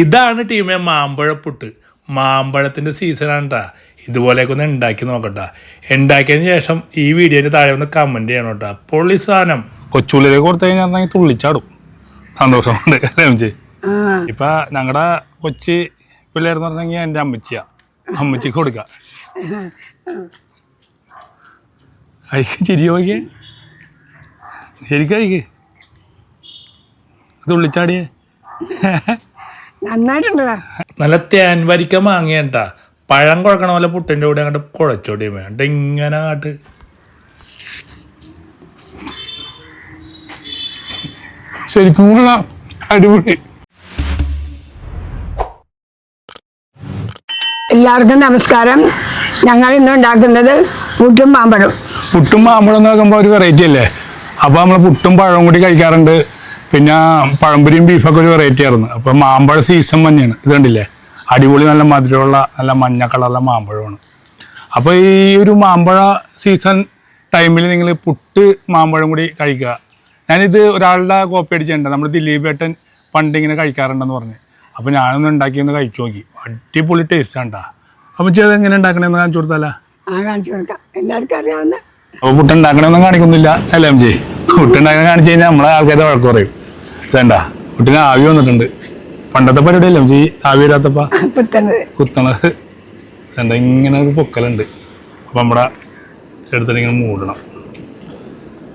ഇതാണ് ടീമെ മാമ്പഴപ്പുട്ട്. മാമ്പഴത്തിൻ്റെ സീസണാണ് കേട്ടോ. ഇതുപോലെയൊക്കെ ഒന്ന് ഉണ്ടാക്കി നോക്കട്ടാ. ഉണ്ടാക്കിയതിന് ശേഷം ഈ വീഡിയോയിൽ താഴെ ഒന്ന് കമൻറ്റ് ചെയ്യണം കേട്ടോ. പൊള്ളി സാധനം. കൊച്ചുള്ളിലേക്ക് കൊടുത്തു കഴിഞ്ഞാൽ തുള്ളിച്ചാടും സന്തോഷം കൊണ്ട്. അല്ലേ? ഇപ്പം ഞങ്ങളുടെ കൊച്ചി പിള്ളേരെന്ന് പറഞ്ഞെങ്കിൽ എൻ്റെ അമ്മച്ചിയാണ്. അമ്മച്ചിക്ക് കൊടുക്കുക. കഴിക്ക്, ചിരി നോക്കിയേ, ശരിക്കും കഴിക്ക്. തുള്ളിച്ചാടിയേ നന്നായിട്ടുണ്ടോ? നല്ല തേൻ വരിക്ക മാങ്ങിയട്ടാ. പഴം കുഴക്കണ പോലെ പുട്ടിൻ്റെ കൂടെ അങ്ങോട്ട് കുഴച്ചോടി വേണ്ട. ഇങ്ങനെ അങ്ങോട്ട് ശരിക്കും അടിപൊളി. എല്ലാവർക്കും നമസ്കാരം. ഞങ്ങൾ ഇന്ന് ഉണ്ടാക്കുന്നത് പുട്ടും മാമ്പഴം. പുട്ടും മാമ്പഴം എന്ന് നോക്കുമ്പോൾ ഒരു വെറൈറ്റി അല്ലേ? അപ്പോൾ നമ്മൾ പുട്ടും പഴവും കൂടി കഴിക്കാറുണ്ട്. പിന്നെ പഴംപൊരിയും ബീഫൊക്കെ ഒരു വെറൈറ്റി ആയിരുന്നു. അപ്പോൾ മാമ്പഴ സീസൺ തന്നെയാണ്. ഇത് കണ്ടില്ലേ, അടിപൊളി നല്ല മധുരമുള്ള നല്ല മഞ്ഞ കളറുള്ള മാമ്പഴമാണ്. അപ്പോൾ ഈ ഒരു മാമ്പഴ സീസൺ ടൈമിൽ നിങ്ങൾ പുട്ട് മാമ്പഴം കൂടി കഴിക്കുക. ഞാനിത് ഒരാളുടെ കോപ്പി അടിച്ചിട്ടുണ്ട്. നമ്മൾ ദിലീപ് ഏട്ടൻ പണ്ട് ഇങ്ങനെ കഴിക്കാറുണ്ടെന്ന് പറഞ്ഞ്. അപ്പോൾ ഞാനൊന്ന് ഉണ്ടാക്കിയൊന്ന് കഴിച്ചു നോക്കി. അടിപൊളി ടേസ്റ്റാണ് കേട്ടോ. അപ്പോൾ ചെയ്ത് എങ്ങനെ ഉണ്ടാക്കണമെന്ന് കാണിച്ചു കൊടുത്താലോ? കാണിച്ചു കൊടുക്കാം, എല്ലാവർക്കും അറിയാവുന്ന. അപ്പോൾ പുട്ടുണ്ടാക്കണമെന്നും കാണിക്കുന്നില്ല അല്ലേ എം ജി? പുട്ടുണ്ടാക്കാൻ കാണിച്ചു കഴിഞ്ഞാൽ നമ്മളെ ആൾക്കാരുടെ വഴക്ക് പറയും. വേണ്ട, പുട്ടിന് ആവി വന്നിട്ടുണ്ട്. പണ്ടത്തെ പരിപാടിയല്ലേ എം ജി? ആവി വരാത്തപ്പ കുത്തണത് വേണ്ട. ഇങ്ങനെ ഒരു പൊക്കലുണ്ട്. അപ്പം നമ്മുടെ എടുത്തിട്ട് ഇങ്ങനെ മൂടണം.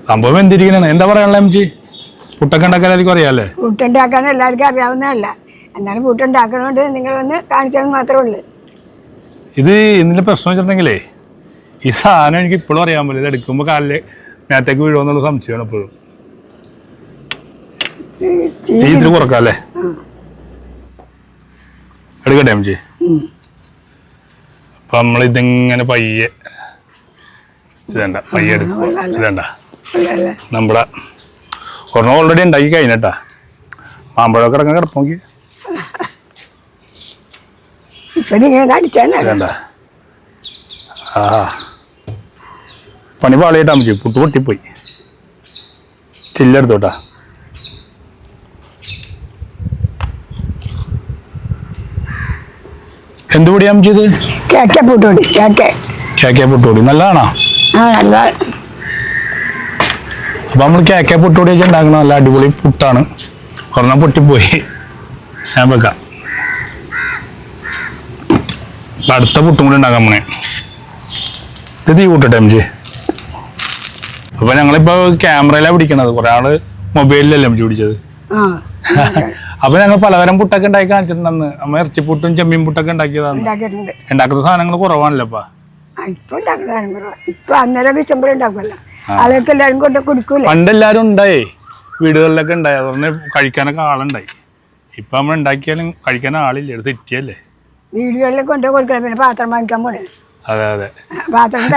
സംഭവം എന്തിരിക്കണേ? എന്താ പറയാനുള്ള എം ജി? പുട്ടൊക്കെ ഉണ്ടാക്കാൻ എല്ലാവർക്കും അറിയാമല്ലേ? പുട്ടുണ്ടാക്കാൻ എല്ലാവർക്കും അറിയാവുന്നതല്ല. എന്നാലും പുട്ടുണ്ടാക്കണോണ്ട് നിങ്ങളൊന്ന് കാണിച്ചത് മാത്രമേ ഉള്ളൂ. ഇത് ഇതിൻ്റെ പ്രശ്നം വെച്ചിട്ടുണ്ടെങ്കിലേ, ഈ സാധനം എനിക്ക് ഇപ്പോഴും അറിയാൻ പറ്റില്ല. ഇത് എടുക്കുമ്പോൾ കാലില് മേത്തേക്ക് വീഴുമെന്നുള്ള സംശയമാണ് എപ്പോഴും. ഇതിൽ കുറക്കാം അല്ലേ? എടുക്കട്ടെ എം ജി? അപ്പൊ നമ്മളിതിങ്ങനെ പയ്യെ ഇതണ്ട പയ്യെ എടുക്കും. ഇതണ്ട നമ്മുടെ ഒരെണ്ണം ഓൾറെഡി ഉണ്ടാക്കി കഴിഞ്ഞട്ടാ. മാമ്പഴമൊക്കെ ഇറങ്ങാൻ കിടപ്പ് നോക്കി. ഇതണ്ട ആ പണി പാളിയിട്ടാ അമ്മച്ചി. പുട്ട് പൊട്ടിപ്പോയി. ചില്ലെടുത്തോട്ടാ. എന്ത് പൊടിയാ അമ്മച്ചി ഇത്? പുട്ടുപൊടി നല്ലതാണോ? അപ്പൊ നമ്മൾ പുട്ടുപൊടി വെച്ച് ഉണ്ടാക്കണ നല്ല അടിപൊളി പുട്ടാണ്. ഒരെണ്ണം പൊട്ടിപ്പോയി. ഞാൻ വെക്കാം. അടുത്ത പുട്ടും കൂടി ഉണ്ടാക്കാൻ പോണേ. ഇത് തീ കൂട്ടട്ടെ എം ജി? അപ്പൊ ഞങ്ങളിപ്പോ ക്യാമറയിലാണ് പിടിക്കണത്. കുറെ ആള് മൊബൈലിലല്ലേ എം ജി പിടിച്ചത്. അപ്പൊ ഞങ്ങൾ പലതരം പുട്ടൊക്കെ ഉണ്ടാക്കി കാണിച്ചിട്ടുണ്ടെന്ന്. നമ്മ ഇറച്ചിപ്പുട്ടും ചെമ്മീൻ പുട്ടൊക്കെ ഉണ്ടാക്കിയതാണ്. ഉണ്ടാക്കുന്ന സാധനങ്ങൾ കുറവാണല്ലോ ഇപ്പൊ. പണ്ടെല്ലാരും ഉണ്ടായേ, വീടുകളിലൊക്കെ ഉണ്ടായി. അതുകൊണ്ട് കഴിക്കാനൊക്കെ ആളുണ്ടായി. ഇപ്പൊ നമ്മൾ ഉണ്ടാക്കിയാലും കഴിക്കാൻ ആളില്ല. ഇത് തെറ്റിയല്ലേ? വീടുകളിൽ കൊണ്ടു കൊടുക്കണം, പിന്നെ പാത്രം വാങ്ങിക്കാൻ പോണേ. അതെ അതെ,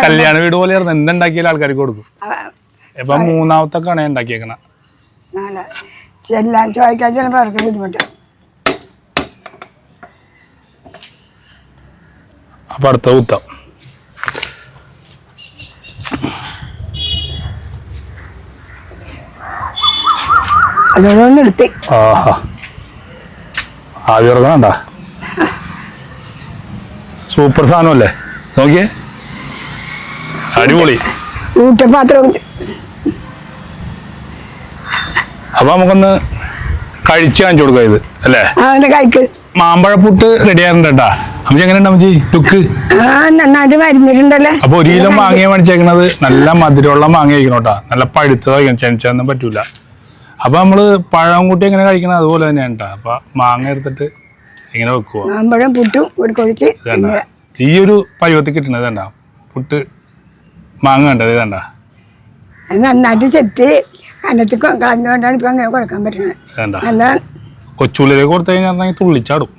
കല്യാണ വീട് പോലെ എന്തുണ്ടാക്കിയാലും ആൾക്കാർക്ക് കൊടുക്കും. ഇപ്പൊ മൂന്നാമത്തെ കണ ഉണ്ടാക്കിയേക്കണ. ചെല്ലാൻ ചോദിക്കാൻ ചിലപ്പോൾ അവർക്ക് ബുദ്ധിമുട്ട്. അപ്പൊ അടുത്ത കുത്താം. അതോടൊന്ന് എടുത്ത് ആഹാ ആവി ഇറങ്ങണ്ട. സൂപ്പർ സാധനമല്ലേ? നോക്കിയേ, അടിപൊളി. ഊട്ടപാത്രം. അപ്പൊ നമുക്കൊന്ന് കഴിച്ച് കാണിച്ചു കൊടുക്കാം ഇത് അല്ലേ? മാമ്പഴപ്പുട്ട് റെഡി ആയിട്ടുണ്ട് കേട്ടാ. അമ്മച്ചി എങ്ങനെ അമ്മച്ചി ലുക്ക്? നന്നായിട്ട് മരുന്നിട്ടുണ്ടല്ലേ? അപ്പൊ 1 കിലോ മാങ്ങ മേടിച്ചേക്കണത് നല്ല മധുരമുള്ള മാങ്ങ കഴിക്കണം കേട്ടാ. നല്ല പഴുത്തത് കഴിക്കണം, ചെനച്ചൊന്നും പറ്റൂല. അപ്പൊ നമ്മള് പഴം കൂട്ടി എങ്ങനെ കഴിക്കണം അതുപോലെ തന്നെയാണ് കേട്ടാ. അപ്പൊ മാങ്ങ എടുത്തിട്ട് ഇങ്ങനെ വെക്കുക. മാമ്പഴം പുട്ടും ഈ ഒരു പരുവത്തിൽ കിട്ടണത് വേണ്ട പുട്ട് മാങ്ങ കണ്ടത് വേണ്ട. നന്നായിട്ട് ചെത്തി കനത്തിൽ കളഞ്ഞുകൊണ്ടാണ് ഇപ്പൊ അങ്ങനെ കൊടുക്കാൻ പറ്റുന്നത്. നല്ല കൊച്ചുള്ളിലേക്ക് കൊടുത്തു കഴിഞ്ഞാൽ തുള്ളിച്ചാടും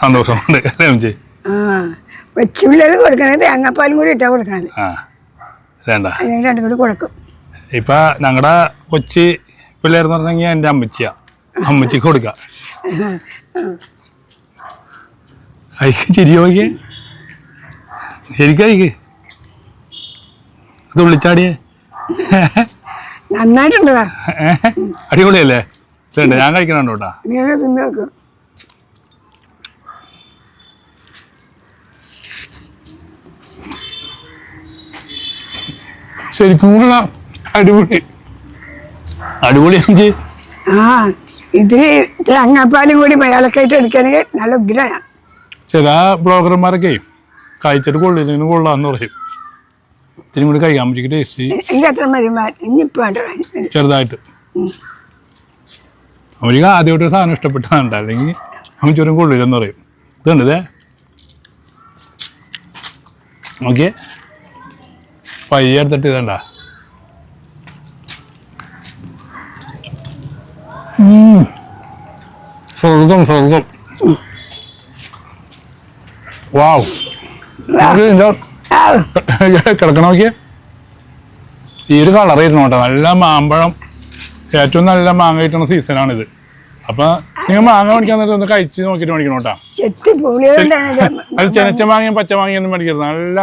സന്തോഷം കൊണ്ട്. അല്ലേ? കൊച്ചുള്ളിൽ കൊടുക്കണത് തേങ്ങാപ്പാലും കൂടി ഇട്ടാ കൊടുക്കണത്. വേണ്ട, രണ്ടും കൂടി കൊടുക്കും. ഇപ്പൊ ഞങ്ങളുടെ കൊച്ചി പിള്ളേരെന്ന് പറഞ്ഞെങ്കിൽ എൻ്റെ അമ്മച്ചിയാ. അമ്മച്ചിക്ക് കൊടുക്ക. അയക്ക് ചിരി നോക്കിയേ, ശരിക്കും അയക്ക്. തുള്ളിച്ചാടിയേ നന്നായിട്ടുണ്ടോ? അടിപൊളിയല്ലേ? വേണ്ട, ഞാൻ കഴിക്കണുണ്ടോ കേട്ടാ. ശരിക്കും കൂടെ അടിപൊളി അടിപൊളി എനിക്ക് ആ ഇത് തേങ്ങാപ്പാലും കൂടി മേലക്കായിട്ട് എടുക്കണമെങ്കിൽ നല്ല ഉഗ്രനാണ്. ചില ബ്ലോഗർമാരൊക്കെ കഴിച്ചിട്ട് കൊള്ളില്ലെങ്കിലും കൊള്ളാന്ന് പറയും. ഇത്തിരി കൂടി കഴിക്കാൻ പറ്റിയ ടേസ്റ്റ് എനിക്ക് അത്ര മതി. ഇനിയിപ്പോൾ വേണ്ട. ചെറുതായിട്ട് അവർക്ക് ആദ്യമായിട്ട് സാധനം ഇഷ്ടപ്പെട്ടതാണ്ട, അല്ലെങ്കിൽ അവൻ ചുരം കൊള്ളില്ലെന്ന് പറയും. ഇതുണ്ടേ ഓക്കെ പയ്യെ എടുത്തിട്ട് ഇതണ്ട. സ്വർഗം സ്വർഗം. വാവ് കിടക്കണ നോക്കിയേ. ഈ ഒരു കളർ ഇരുന്നു കേട്ടോ. നല്ല മാമ്പഴം, ഏറ്റവും നല്ല മാങ്ങ കിട്ടുന്ന സീസണാണിത്. അപ്പൊ നിങ്ങൾ മാങ്ങ മേടിക്കാൻ നേരത്തെ ഒന്ന് കഴിച്ച് നോക്കിയിട്ട് മേടിക്കണം കേട്ടോ. അത് ചെനച്ച മാങ്ങയും പച്ച മാങ്ങയൊന്നും മേടിക്കരുത്. നല്ല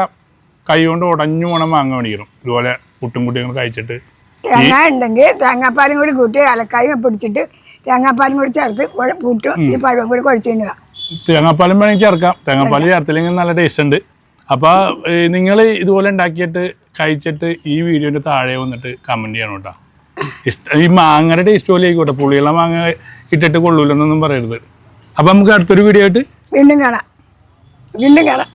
കൈ കൊണ്ട് ഉടഞ്ഞു പോണ മാങ്ങ മേടിക്കണം. ഇതുപോലെ കുട്ടും കുട്ടികൾ കഴിച്ചിട്ട് തേങ്ങ ഉണ്ടെങ്കിൽ തേങ്ങാപ്പാലും കൂടി കൂട്ടി അലക്കായും പിടിച്ചിട്ട് തേങ്ങാപ്പാലും കൂടി ചേർത്ത് കൂട്ടും ഈ പഴവും കൂടി കുഴച്ചിടുക. തേങ്ങാപ്പാലും വേണമെങ്കിൽ ചേർക്കാം. തേങ്ങാപ്പാൽ ചേർത്തില്ലെങ്കിൽ നല്ല ടേസ്റ്റ് ഉണ്ട്. അപ്പോൾ നിങ്ങൾ ഇതുപോലെ ഉണ്ടാക്കിയിട്ട് കഴിച്ചിട്ട് ഈ വീഡിയോൻ്റെ താഴെ വന്നിട്ട് കമൻറ്റ് ചെയ്യണം കേട്ടോ. ഈ മാങ്ങയുടെ ടേസ്റ്റ് പോലെ ആയിക്കോട്ടെ, പുളിയുള്ള മാങ്ങ ഇട്ടിട്ട് കൊള്ളൂലെന്നൊന്നും പറയരുത്. അപ്പം നമുക്ക് അടുത്തൊരു വീഡിയോ ആയിട്ട് വീണ്ടും കാണാം.